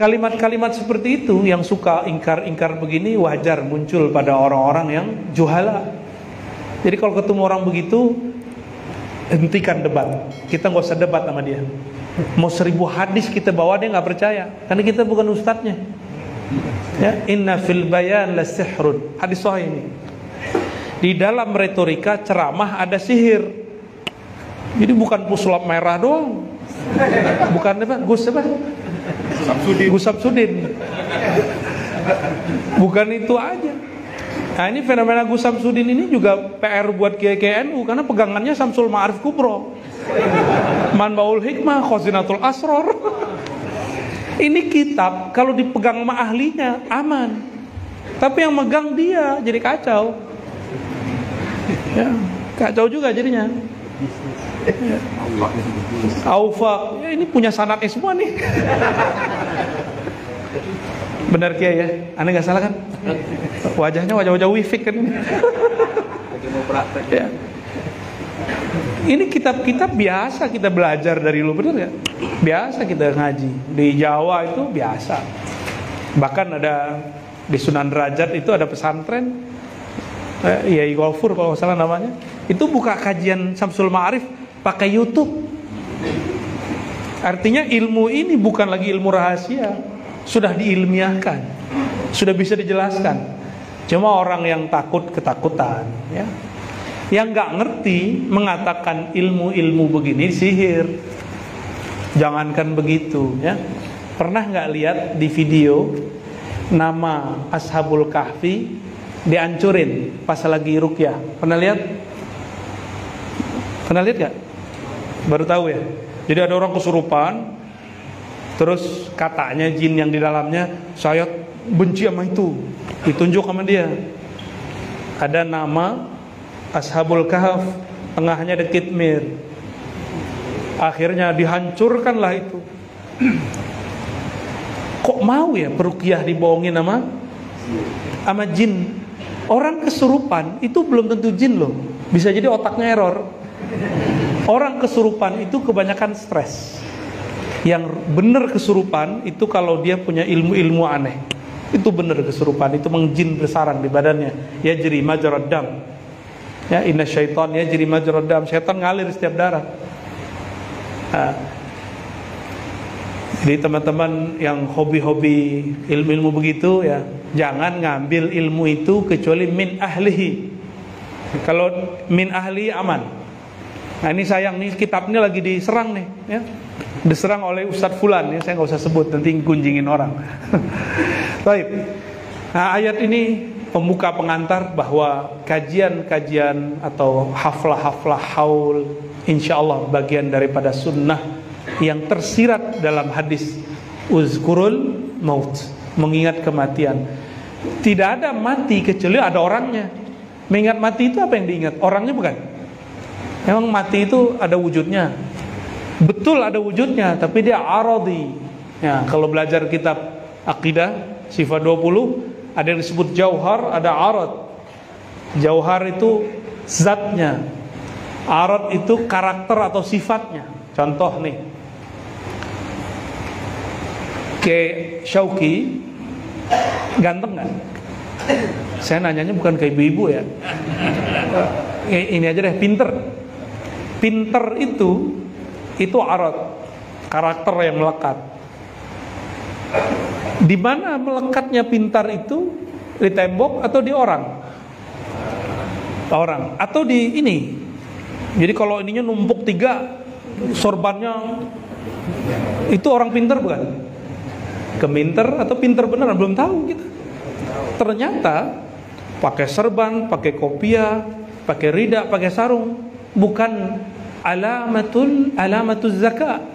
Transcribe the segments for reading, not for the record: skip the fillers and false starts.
kalimat-kalimat seperti itu yang suka ingkar-ingkar begini wajar muncul pada orang-orang yang juhala. Jadi kalau ketemu orang begitu, hentikan debat. Kita nggak usah debat sama dia. Mau 1000 hadis kita bawa, dia nggak percaya, karena kita bukan ustadznya. Ya, inna fil bayan la sihrun. Hadis sahih ini. Di dalam retorika ceramah ada sihir. Jadi bukan pusulap merah doang. Bukan apa? Gus Samsudin. Bukan itu aja. Nah, ini fenomena Gus Samsudin ini juga PR buat KKNU, karena pegangannya Samsul Ma'arif Kubro, Manbaul Hikmah, Khazinatul Asror. Ini kitab kalau dipegang sama ahlinya aman, tapi yang megang dia jadi kacau. Ya, kacau juga jadinya. Ya. Aufa, ya ini punya sanadnya semua nih. Benar Kiai ya? Aneh nggak salah kan? Wajahnya wajah-wajah wifik kan ini. Ya. Ini kitab-kitab biasa kita belajar dari dulu, benar nggak? Biasa kita ngaji di Jawa itu biasa. Bahkan ada di Sunan Derajat itu ada pesantren, Yai Golfur kalau nggak salah namanya. Itu buka kajian Samsul Ma'arif pakai YouTube. Artinya ilmu ini bukan lagi ilmu rahasia, sudah diilmiahkan, sudah bisa dijelaskan. Cuma orang yang takut ketakutan, ya, yang nggak ngerti mengatakan ilmu-ilmu begini sihir. Jangankan begitu, ya. Pernah nggak lihat di video nama Ashabul Kahfi dihancurin pas lagi ruqyah? Pernah lihat? Pernah lihat nggak? Baru tahu ya. Jadi ada orang kesurupan, terus katanya jin yang di dalamnya, saya benci sama itu, ditunjuk sama dia. Ada nama Ashabul Kahf, tengahnya ada Kitmir. Akhirnya dihancurkanlah itu. Kok mau ya peruqyah dibohongin sama jin? Orang kesurupan itu belum tentu jin loh, bisa jadi otaknya error. Orang kesurupan itu kebanyakan stres. Yang benar kesurupan itu kalau dia punya ilmu-ilmu aneh. Itu benar kesurupan, itu mengjin bersarang di badannya. Ya jeri majrad dam. Ya inna syaitan ya jeri majrad dam. Syaitan ngalir setiap darah. Nah, jadi teman-teman yang hobi-hobi ilmu-ilmu begitu ya, jangan ngambil ilmu itu kecuali min ahlihi. Kalau min ahli aman. Nah ini sayang nih, kitab ini lagi diserang nih, ya. Diserang oleh Ustadz Fulan, ya. Saya nggak usah sebut, nanti gunjingin orang. Baik. Nah ayat ini pembuka pengantar bahwa kajian-kajian atau haflah-haflah haul, insya Allah bagian daripada sunnah yang tersirat dalam hadis uzkurul maut, mengingat kematian. Tidak ada mati kecuali ada orangnya. Mengingat mati itu apa yang diingat? Orangnya bukan. Memang mati itu ada wujudnya, betul ada wujudnya, tapi dia aradi. Ya, kalau belajar kitab akidah sifat 20 ada yang disebut jauhar, ada arad. Jauhar itu zatnya, arad itu karakter atau sifatnya. Contoh nih, kayak Syauqi ganteng nggak? Saya nanyanya bukan ke ibu-ibu ya. Ini aja deh, pinter. Pinter itu arad, karakter yang melekat. Di mana melekatnya pintar itu? Di tembok atau di orang? Orang. Atau di ini. Jadi kalau ininya numpuk 3, sorbannya, itu orang pintar bukan? Keminter atau pintar beneran? Belum tahu kita. Ternyata pakai serban, pakai kopiah, pakai rida, pakai sarung, bukan alamatul zakat.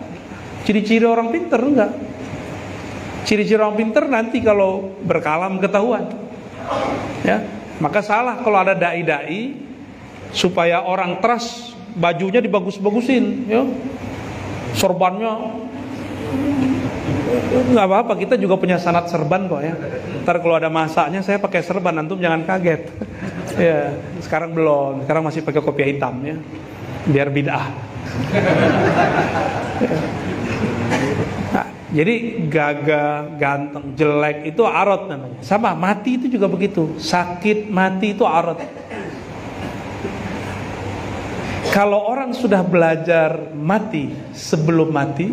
Ciri-ciri orang pintar enggak. Ciri-ciri orang pintar nanti kalau berkalam ketahuan. Ya, maka salah kalau ada dai-dai supaya orang trust bajunya dibagus-bagusin, ya. Sorbannya nggak apa-apa, kita juga punya sanad serban kok ya. Ntar kalau ada masaknya saya pakai serban, antum jangan kaget. Ya, sekarang belum, sekarang masih pakai kopiah hitam ya, biar bid'ah. Nah, Jadi gagah, ganteng, jelek itu arad namanya. Sama mati itu juga begitu. Sakit, mati itu arad. Kalau orang sudah belajar mati sebelum mati,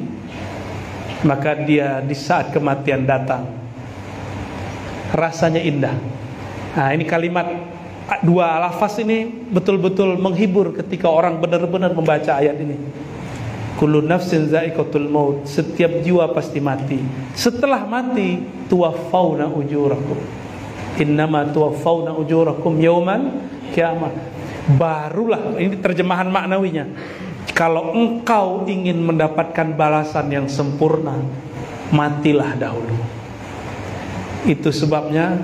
maka dia di saat kematian datang rasanya indah. Nah, ini kalimat dua lafaz ini betul-betul menghibur ketika orang benar-benar membaca ayat ini. Kullu nafsin za'iqatul maut, setiap jiwa pasti mati. Setelah mati, tuwaffawna ujurakum. Innama tuwaffawna ujurakum yauman kiamat. Barulah, ini terjemahan maknawinya, kalau engkau ingin mendapatkan balasan yang sempurna, matilah dahulu. Itu sebabnya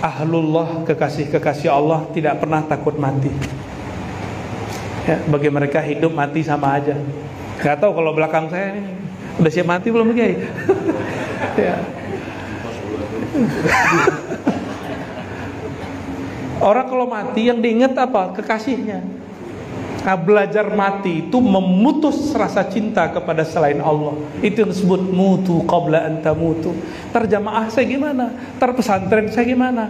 ahlullah, kekasih-kekasih Allah tidak pernah takut mati. Ya, bagi mereka hidup mati sama aja. Gak tahu kalau belakang saya ini udah siap mati belum Kiai? Ya. Orang kalau mati yang diingat apa? Kekasihnya. Nah, belajar mati itu memutus rasa cinta kepada selain Allah. Itu yang disebut mutu qabla an tamutu. Terjamaah saya gimana? Pesantren saya gimana?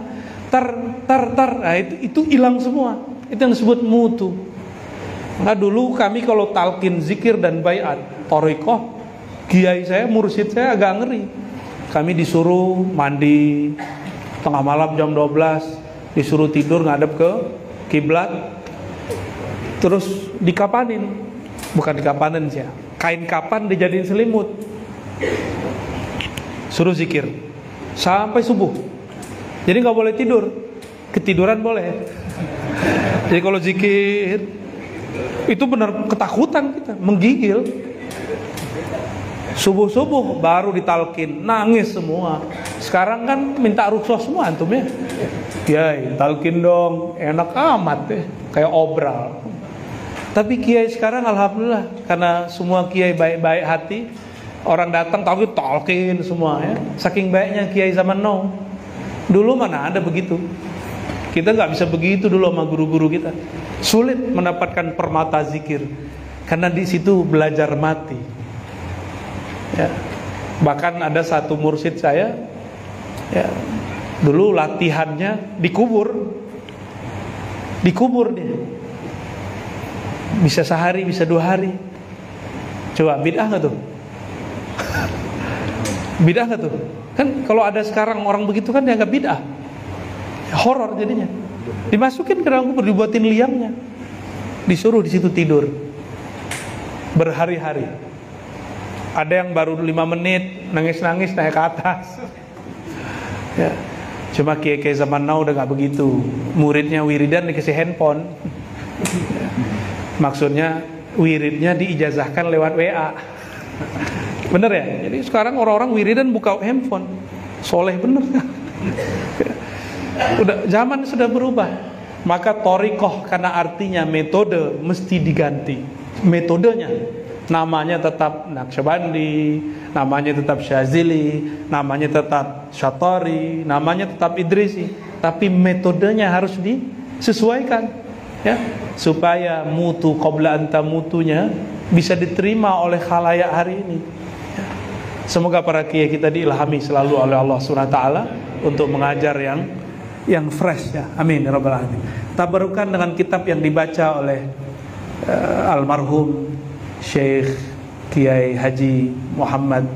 Nah, itu hilang semua. Itu yang disebut mutu. Nah, dulu kami kalau talqin zikir dan baiat thariqah, kiai saya, mursyid saya agak ngeri. Kami disuruh mandi tengah malam jam 12, disuruh tidur ngadep ke kiblat, terus dikapanin, bukan dikapanin sih, kain kapan dijadiin selimut, suruh zikir sampai subuh. Jadi nggak boleh tidur, ketiduran boleh. Jadi kalau zikir itu benar ketakutan kita, menggigil. Subuh-subuh baru ditalkin, nangis semua. Sekarang kan minta rukhsah semua antum ya. Kiai, talkin dong, enak amat ya, kayak obral. Tapi kiai sekarang alhamdulillah, karena semua kiai baik-baik hati, orang datang talkin semua ya. Saking baiknya kiai zaman now. Dulu mana ada begitu. Kita nggak bisa begitu dulu sama guru-guru kita. Sulit mendapatkan permata zikir karena di situ belajar mati. Ya. Bahkan ada satu mursyid saya, ya, dulu latihannya dikubur dia. Bisa sehari, bisa 2 hari. Coba bid'ah nggak tuh? Bid'ah nggak tuh? Kan kalau ada sekarang orang begitu kan dianggap bid'ah. Horor jadinya. Dimasukin ke dalam kubur, dibuatin liangnya, disuruh di situ tidur berhari-hari. Ada yang baru 5 menit nangis-nangis naik ke atas. Ya. Cuma kiai-kiai zaman now udah nggak begitu. Muridnya wiridan dikasih handphone. Maksudnya wiridnya diijazahkan lewat WA. Bener ya? Jadi sekarang orang-orang wiridan buka handphone. Soleh bener. Udah zaman sudah berubah. Maka thariqah karena artinya metode mesti diganti. Metodenya namanya tetap Naqsyabandi, namanya tetap Syazili, namanya tetap Syatari, namanya tetap Idrisi, tapi metodenya harus disesuaikan ya, supaya mutu qabla anta mutunya bisa diterima oleh khalayak hari ini ya. Semoga para kiai kita diilhami selalu oleh Allah SWT untuk mengajar yang fresh ya. Amin ya rabbal alamin. Tabarukan dengan kitab yang dibaca oleh almarhum Syekh Kiai Haji Muhammad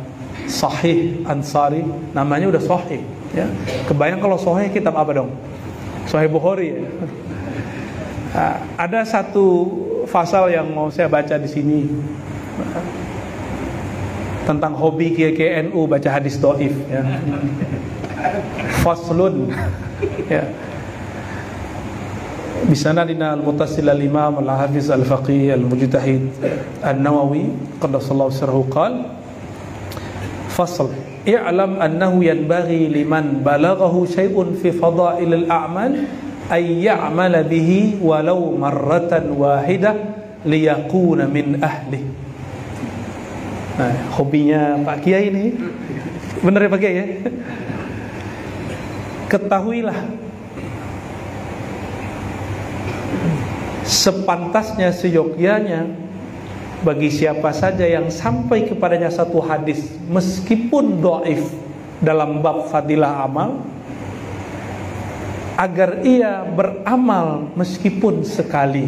Sahih Ansari. Namanya udah sahih ya. Kebayang kalau sahih kitab apa dong? Sahih Bukhari ya. Ada satu pasal yang mau saya baca di sini tentang hobi kiai NU baca hadis dhaif ya. Faslun ya. Bisanadina al-muttasil al-imam al-hafiz al-faqih al-mujtahid an-Nawawi qaddasallahu sirruhu qala fasl i'lam annahu yanbaghi liman balaghahu shay'un fi fada'il al-a'mal ay ya'mala bihi walau marratan wahidah liyakuna min ahli. Nah, hobinya Pak Kiai ini benar ya Pak Kiai ya? Ketahuilah sepantasnya seyogyanya bagi siapa saja yang sampai kepadanya satu hadis meskipun dhaif dalam bab fadilah amal, agar ia beramal meskipun sekali,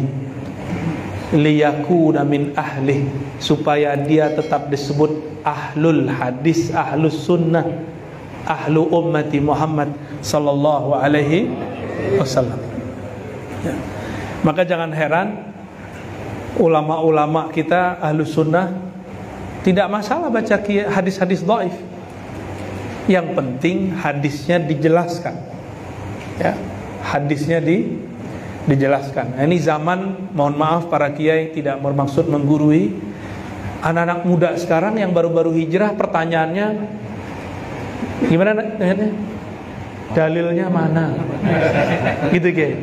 liyakuna min ahli, supaya dia tetap disebut ahlul hadis, ahlus sunnah, ahlu ummati Muhammad sallallahu alaihi wasallam. Ya. Maka jangan heran ulama-ulama kita ahlus sunnah tidak masalah baca hadis-hadis dhaif. Yang penting hadisnya dijelaskan. Ya, hadisnya dijelaskan. Nah, ini zaman, mohon maaf para kiai tidak bermaksud menggurui anak-anak muda sekarang yang baru-baru hijrah, pertanyaannya gimana? Dalilnya mana? Gitu kiai.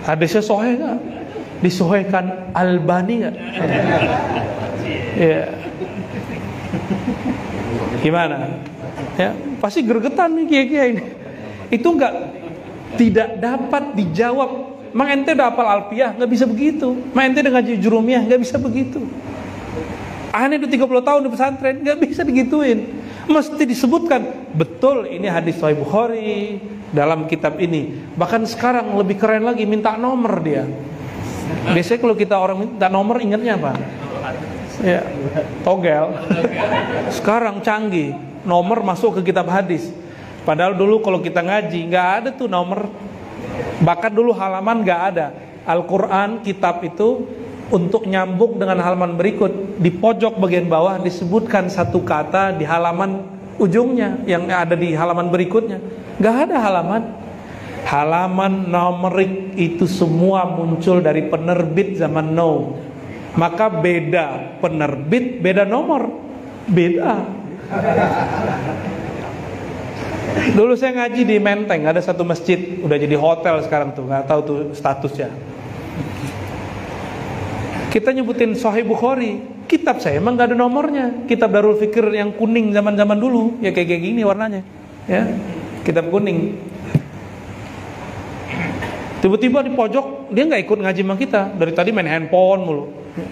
Hadisnya sahih nggak? Disahihkan Albani nggak? Ya. Gimana? Ya, pasti gregetan nih kiai-kiai ini. Itu tidak dapat dijawab. Mang ente udah hafal alfiah, nggak bisa begitu. Mang ente udah ngaji jurumiyah, nggak bisa begitu. Aneh udah 30 tahun di pesantren, nggak bisa digituin. Mesti disebutkan betul ini hadis Sahih Bukhari dalam kitab ini. Bahkan sekarang lebih keren lagi, minta nomor dia. Biasanya kalau kita orang minta nomor ingatnya apa? Ya, togel. Sekarang canggih, nomor masuk ke kitab hadis. Padahal dulu kalau kita ngaji nggak ada tuh nomor. Bahkan dulu halaman nggak ada. Al-Quran kitab itu untuk nyambung dengan halaman berikut, di pojok bagian bawah disebutkan satu kata di halaman ujungnya yang ada di halaman berikutnya. Nggak ada halaman. Halaman numerik itu semua muncul dari penerbit zaman now. Maka beda penerbit, beda nomor, beda. Dulu saya ngaji di Menteng, ada satu masjid, udah jadi hotel sekarang tuh, nggak tahu tuh statusnya. Kita nyebutin Sahih Bukhari, kitab saya emang nggak ada nomornya. Kitab Darul Fikir yang kuning zaman-zaman dulu, ya kayak gini warnanya, ya, kitab kuning. Tiba-tiba di pojok dia nggak ikut ngaji sama kita, dari tadi main handphone mulu.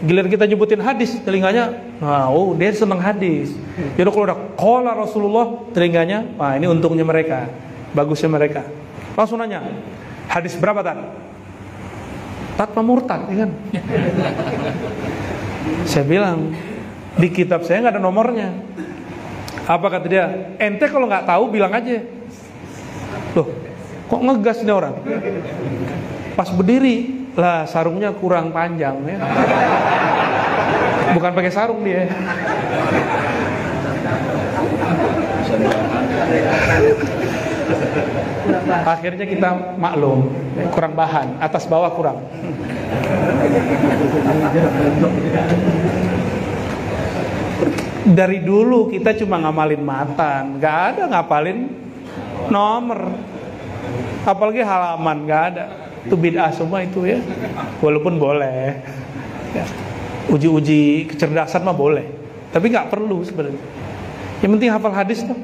Giliran kita nyebutin hadis, telinganya, nah, oh dia seneng hadis. Jadi kalau udah qala Rasulullah, telinganya, wah ini untungnya mereka, bagusnya mereka. Langsung nanya, hadis berapa Tat? Tat murtad, ya kan? Saya bilang, di kitab saya nggak ada nomornya. Apa kata dia? Ente kalau nggak tahu bilang aja. Loh, kok ngegas nih orang? Pas berdiri, lah sarungnya kurang panjang ya. Bukan pakai sarung dia. Akhirnya kita maklum, kurang bahan, atas bawah kurang. Dari dulu kita cuma ngamalin matan, nggak ada ngapalin nomor, apalagi halaman, nggak ada. Itu bid'ah semua itu ya. Walaupun boleh ya. Uji-uji kecerdasan mah boleh, tapi nggak perlu sebenarnya. Yang penting hafal hadis tuh.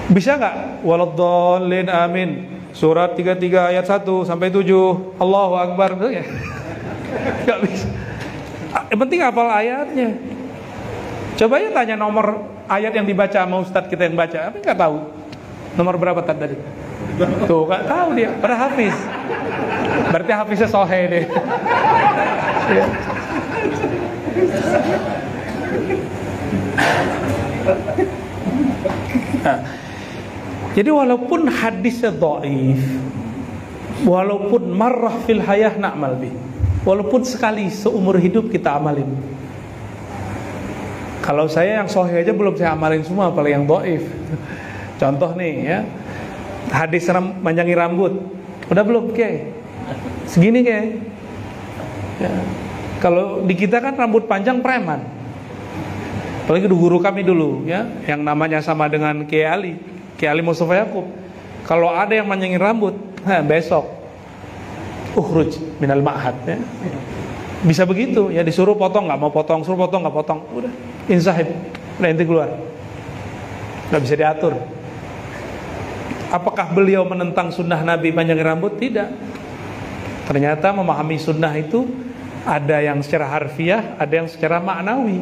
Bisa nggak? Waladhdallin amin. Surat 33 ayat 1 sampai 7. Allahu Akbar. Nggak bisa. Yang penting hafal ayatnya. Coba ya tanya nomor ayat yang dibaca sama ustadz kita yang baca. Apa nggak tahu? Nomor berapa tadi? Tuh nggak tahu dia. Pada hafiz. Berarti hafiznya sohe deh. Ya. Nah, jadi walaupun hadisnya dhaif, walaupun marrah fil hayah na'mal bih, walaupun sekali seumur hidup kita amalin. Kalau saya yang sahih aja belum saya amalin semua, apalagi yang dhaif. Contoh nih ya, hadis manjangi rambut, udah belum Kiai? Segini Kiai. Ya. Kalau di kita kan rambut panjang preman. Apalagi guru kami dulu ya, yang namanya sama dengan Kiai Ali Mustafa Yaqub. Kalau ada yang manjangin rambut, besok ukhruj minal ma'had ya. Bisa begitu ya, disuruh potong nggak mau potong, suruh potong nggak potong, udah insahib, udah inti keluar, nggak bisa diatur. Apakah beliau menentang sunnah Nabi panjangin rambut? Tidak. Ternyata memahami sunnah itu Ada yang secara harfiah, ada yang secara maknawi.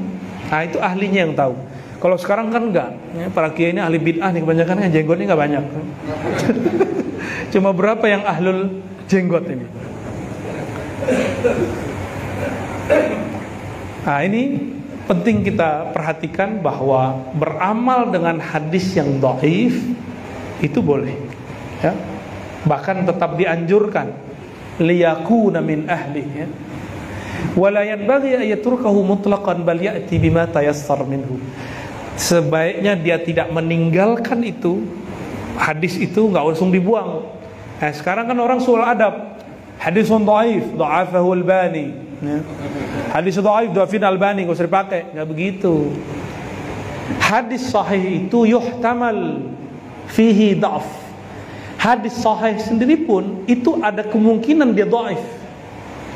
Nah, itu ahlinya yang tahu. Kalau sekarang kan enggak. Para kiai ini ahli bid'ah nih, kebanyakan yang jenggotnya enggak banyak. Cuma berapa yang ahlul jenggot ini? Nah, ini penting kita perhatikan bahwa beramal dengan hadis yang dhaif itu boleh, ya. Bahkan tetap dianjurkan liyakuna min ahli, ya. Wala yanbaghi an yatrukahu mutlaqan bal ya'ti bima tayassar minhu. Sebaiknya dia tidak meninggalkan itu, hadis itu enggak langsung dibuang. Nah, sekarang kan orang soal adab, hadisun dhaif, dha'afahu al-Albani, ya. Hadis dhaif, dha'afin Albani, enggak usah dipakai, enggak begitu. Hadis sahih itu yuhtamal fihi dha'af. Hadis sahih sendiri pun itu ada kemungkinan dia dhaif.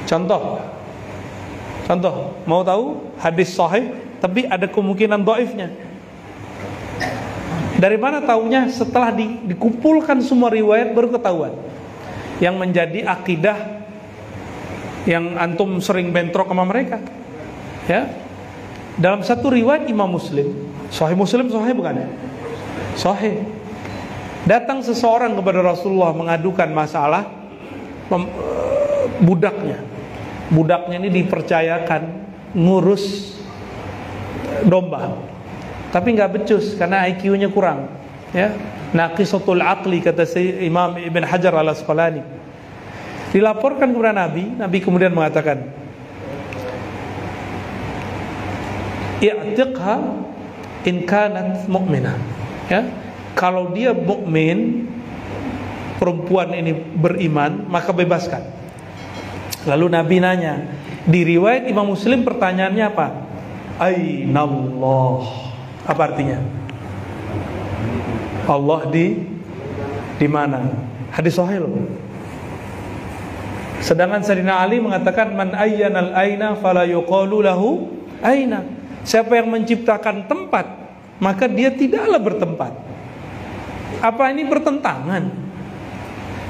Contoh, mau tahu hadis sahih tapi ada kemungkinan dhaifnya. Dari mana taunya? Setelah dikumpulkan semua riwayat baru ketahuan. Yang menjadi akidah yang antum sering bentrok sama mereka, ya. Dalam satu riwayat Imam Muslim, Sahih Muslim, sahih bukan? Sahih. Datang seseorang kepada Rasulullah mengadukan masalah budaknya. Budaknya ini dipercayakan ngurus domba, tapi nggak becus karena IQ-nya kurang, ya. Naqisatul aqli, kata Imam Ibn Hajar al-Asqalani. Dilaporkan kepada Nabi. Nabi kemudian mengatakan, i'tiqha in kanat mu'minah, ya. Kalau dia mukmin, perempuan ini beriman, maka bebaskan. Lalu Nabi nanya, di riwayat Imam Muslim pertanyaannya apa? Ainallah. Apa artinya? Allah di mana? Hadis sahih loh. Sedangkan Sayyidina Ali mengatakan, man ayyanal aina fala yuqalu lahu aina. Siapa yang menciptakan tempat, maka dia tidaklah bertempat. Apa ini bertentangan?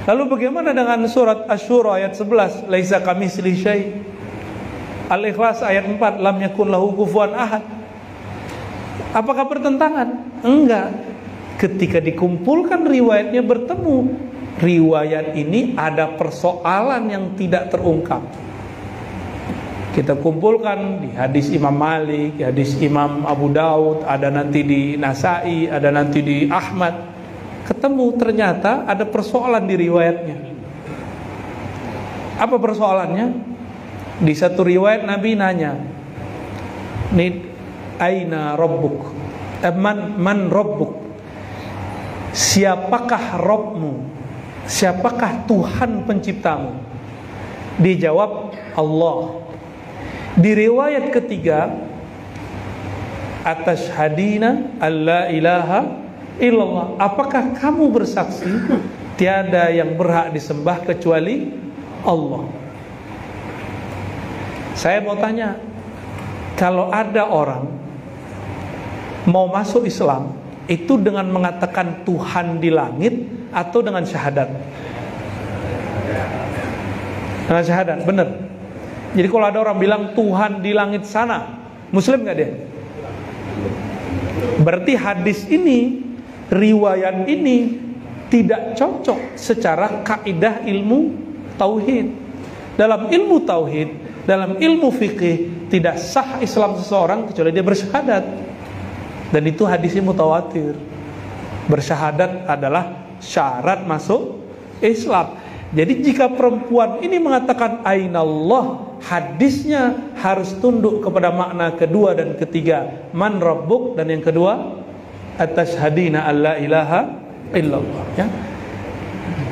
Lalu bagaimana dengan surat Asy-Syura ayat 11, laisa kamitslihi syai'? Al-Ikhlas ayat 4, lam yakun lahu kufuwan ahad. Apakah bertentangan? Enggak. Ketika dikumpulkan riwayatnya bertemu. Riwayat ini ada persoalan yang tidak terungkap. Kita kumpulkan di hadis Imam Malik, di hadis Imam Abu Daud, ada nanti di Nasai, ada nanti di Ahmad. Ketemu ternyata ada persoalan di riwayatnya. Apa persoalannya? Di satu riwayat Nabi nanya, aina rabbuk? Man rabbuk? Siapakah Rabbmu? Siapakah Tuhan penciptamu? Dijawab Allah. Di riwayat ketiga, atashhadina alla ilaha illallah, apakah kamu bersaksi tiada yang berhak disembah kecuali Allah? Saya mau tanya, kalau ada orang mau masuk Islam, itu dengan mengatakan Tuhan di langit atau dengan syahadat? Dengan syahadat, benar. Jadi kalau ada orang bilang Tuhan di langit sana, Muslim gak dia? Berarti hadis ini, riwayat ini tidak cocok secara kaidah ilmu tauhid. Dalam ilmu tauhid, dalam ilmu fikih, tidak sah Islam seseorang kecuali dia bersyahadat. Dan itu hadisnya mutawatir. Bersyahadat adalah syarat masuk Islam. Jadi jika perempuan ini mengatakan ainallah, hadisnya harus tunduk kepada makna kedua dan ketiga, man rabbuk, dan yang kedua atashhadina alla ilaha illallah, ya.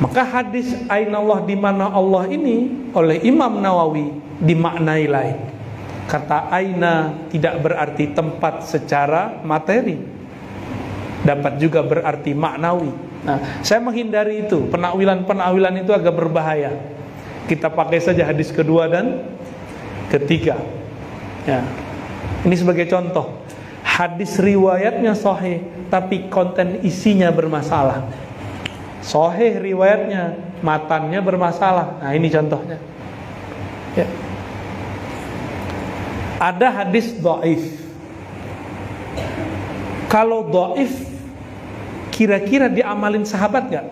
Maka hadis ainallah, di mana Allah ini, oleh Imam Nawawi dimaknai lain. Kata aina tidak berarti tempat secara materi, dapat juga berarti maknawi. Nah, saya menghindari itu. Penakwilan itu agak berbahaya. Kita pakai saja hadis kedua dan ketiga, ya. Ini sebagai contoh. Hadis riwayatnya sahih, tapi konten isinya bermasalah. Sahih riwayatnya, matannya bermasalah. Nah, ini contohnya, ya. Ada hadis dhaif. Kalau dhaif, kira-kira diamalin sahabat nggak?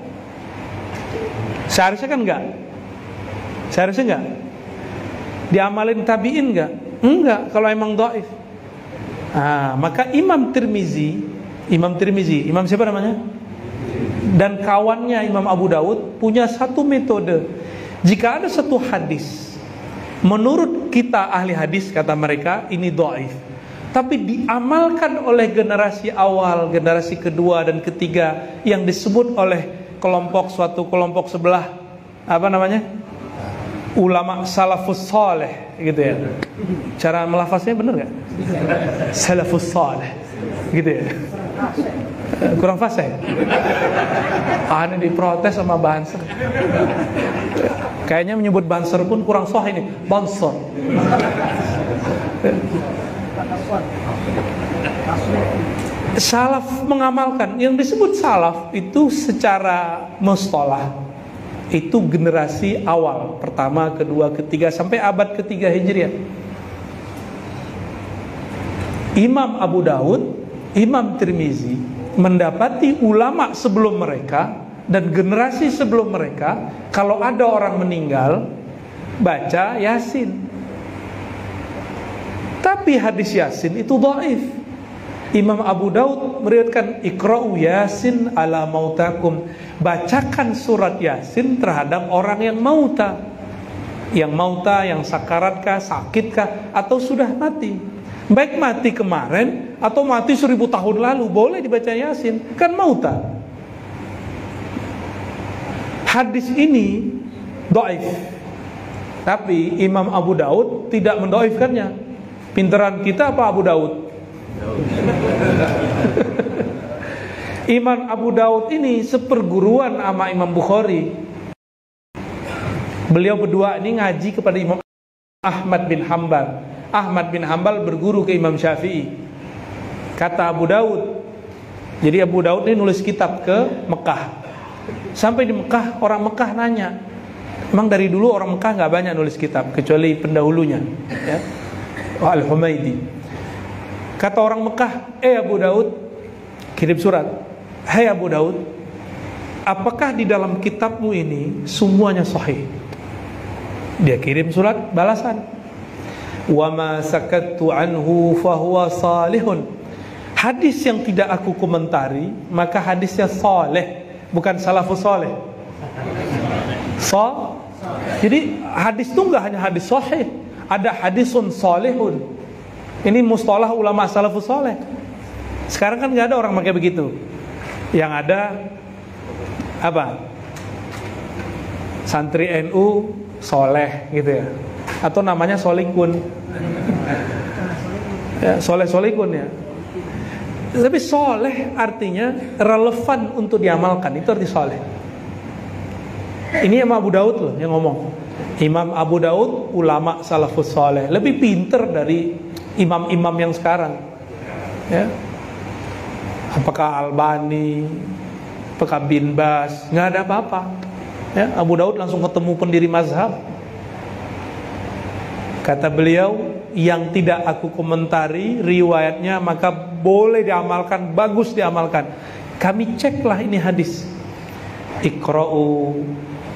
Seharusnya kan nggak. Seharusnya nggak. Diamalin tabiin nggak? Enggak. Kalau emang dhaif. Maka Imam Tirmizi, Imam siapa namanya? Dan kawannya Imam Abu Daud punya satu metode. Jika ada satu hadis, menurut kita ahli hadis, kata mereka ini dhaif, tapi diamalkan oleh generasi awal, generasi kedua dan ketiga yang disebut oleh suatu kelompok sebelah, apa namanya? Ulama salafus saleh, gitu ya. Cara melafaznya benar nggak? Salafus saleh, gitu ya. Kurang fasih. Ini diprotes sama Banser. Kayaknya menyebut Banser pun kurang sahih ini. Banser. Salaf mengamalkan. Yang disebut salaf itu secara mustalah itu generasi awal, pertama, kedua, ketiga, sampai abad ketiga Hijriah. Imam Abu Daud, Imam Tirmizi mendapati ulama sebelum mereka dan generasi sebelum mereka, kalau ada orang meninggal baca Yasin. Tapi hadis Yasin itu dhaif. Imam Abu Daud meriwayatkan Iqra'u Yasin ala mautakum, bacakan surat Yasin terhadap orang yang mauta. Yang mauta, yang sakaratkah, sakitkah, atau sudah mati. Baik mati kemarin atau mati 1000 tahun lalu, boleh dibaca Yasin, kan mauta. Hadis ini dhaif. Tapi Imam Abu Daud tidak mendoifkannya. Pinteran kita apa Abu Daud? Imam Abu Daud ini seperguruan sama Imam Bukhari. Beliau berdua ini ngaji kepada Imam Ahmad bin Hanbal. Ahmad bin Hanbal berguru ke Imam Syafi'i. Kata Abu Daud, jadi Abu Daud ini nulis kitab ke Mekah. Sampai di Mekah, orang Mekah nanya, emang dari dulu orang Mekah nggak banyak nulis kitab kecuali pendahulunya, ya? Al-Humaidi. Kata orang Mekah, Abu Daud, kirim surat. Hai Abu Daud, apakah di dalam kitabmu ini semuanya sahih? Dia kirim surat balasan. Wa ma sakattu anhu fahuwa salihun. Hadis yang tidak aku komentari, maka hadisnya saleh, bukan salafus saleh. Jadi hadis itu enggak hanya hadis sahih, ada hadisun salihun. Ini mustalah ulama salafus saleh. Sekarang kan nggak ada orang pakai begitu. Yang ada apa? Santri NU soleh gitu ya. Atau namanya solikun. Ya, soleh-solikun ya. Tapi soleh artinya relevan untuk diamalkan. Itu arti soleh. Ini Imam Abu Daud loh yang ngomong. Imam Abu Daud ulama salafus soleh, lebih pinter dari imam-imam yang sekarang, ya. Apakah Albani, apakah Bin Bas, nggak ada apa-apa, ya. Abu Daud langsung ketemu pendiri mazhab. Kata beliau, yang tidak aku komentari riwayatnya maka boleh diamalkan, bagus diamalkan. Kami ceklah ini hadis. Iqra'u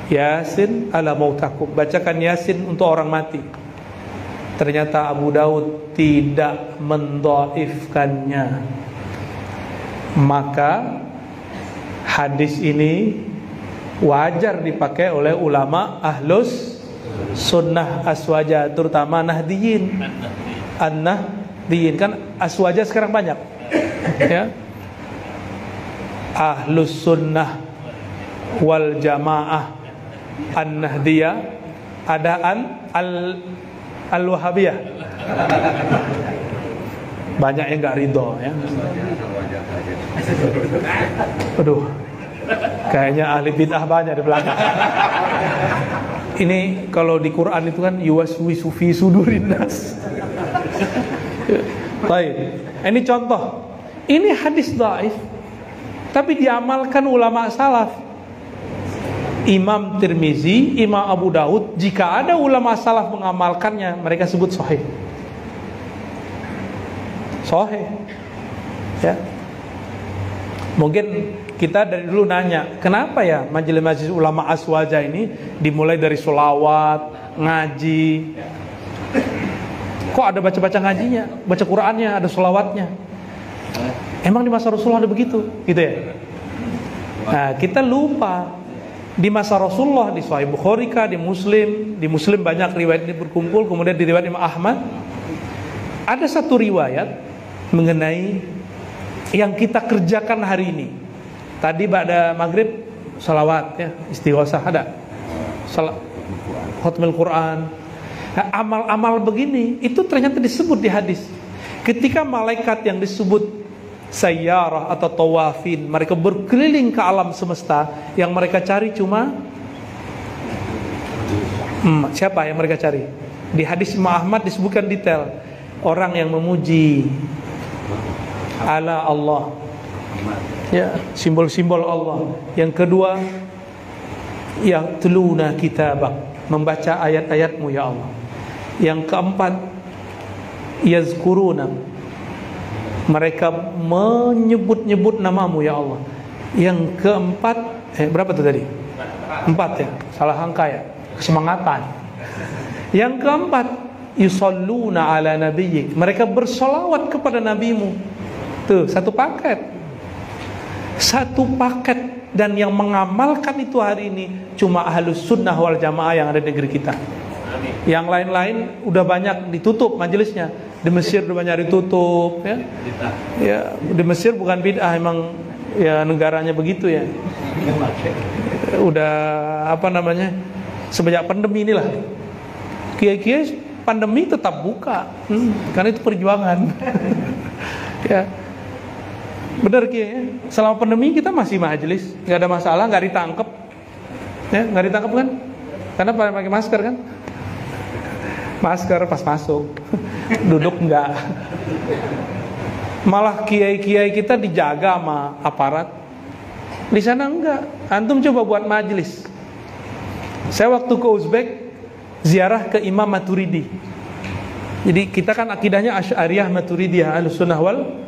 Yasin ala mautakum, bacakan Yasin untuk orang mati. Ternyata Abu Daud tidak mendhaifkannya. Maka hadis ini wajar dipakai oleh ulama ahlus sunnah aswaja, terutama nahdiyin. An-nahdiyin kan aswaja sekarang banyak, ya. Ahlus sunnah wal jamaah an-nahdiyah, ada al-wahabiyah. Banyak yang nggak ridho, ya. Aduh, kayaknya ahli bid'ah banyak di belakang. Ini kalau di Quran itu kan yuwaswisu fi sudurin nas. Baik, ini contoh. Ini hadis dhaif, tapi diamalkan ulama salaf. Imam Tirmizi, Imam Abu Daud, jika ada ulama salaf mengamalkannya, mereka sebut sahih. Sahih. Ya. Mungkin kita dari dulu nanya, kenapa ya majelis-majelis ulama aswaja ini dimulai dari sholawat, ngaji. Kok ada baca-baca ngajinya, baca Qur'annya, ada sholawatnya? Emang di masa Rasulullah ada begitu? Gitu ya? Nah, kita lupa di masa Rasulullah, di Sahih Bukhari, di Muslim banyak riwayat ini berkumpul, kemudian di riwayat Imam Ahmad ada satu riwayat mengenai yang kita kerjakan hari ini. Tadi pada maghrib salawat ya, istighosah ada, khatmul Quran. Nah, amal-amal begini itu ternyata disebut di hadis. Ketika malaikat yang disebut sayyarah atau tawafin, mereka berkeliling ke alam semesta, yang mereka cari cuma siapa yang mereka cari? Di hadis Imam Ahmad disebutkan detail, orang yang memuji ala Allah, ya, simbol-simbol Allah. Yang kedua, yatluna kitabak, membaca ayat-ayatmu ya Allah. Yang keempat, yazkuruna, mereka menyebut-nyebut namamu ya Allah. Yang keempat, berapa tuh tadi? 4 ya, salah angka ya, kesemangatan. Yang keempat, yusalluna ala nabiyyik, mereka bersolawat kepada nabimu. Tuh, satu paket. Dan yang mengamalkan itu hari ini cuma ahlus sunnah wal jamaah yang ada di negeri kita. Yang lain-lain udah banyak ditutup majelisnya. Di Mesir udah banyak ditutup ya. Ya, di Mesir bukan bid'ah, emang ya negaranya begitu ya. Udah semenjak pandemi inilah kiai-kiai pandemi tetap buka. Karena itu perjuangan. Ya. Benar kiai, selama pandemi kita masih majelis, nggak ada masalah, nggak ditangkap, ya nggak ditangkap kan? Karena pakai masker kan? Masker pas masuk, duduk nggak. Malah kiai-kiai kita dijaga sama aparat. Di sana enggak. Antum coba buat majelis. Saya waktu ke Uzbek ziarah ke Imam Maturidi. Jadi kita kan akidahnya Asy'ariyah Maturidiyah Ahlussunnah wal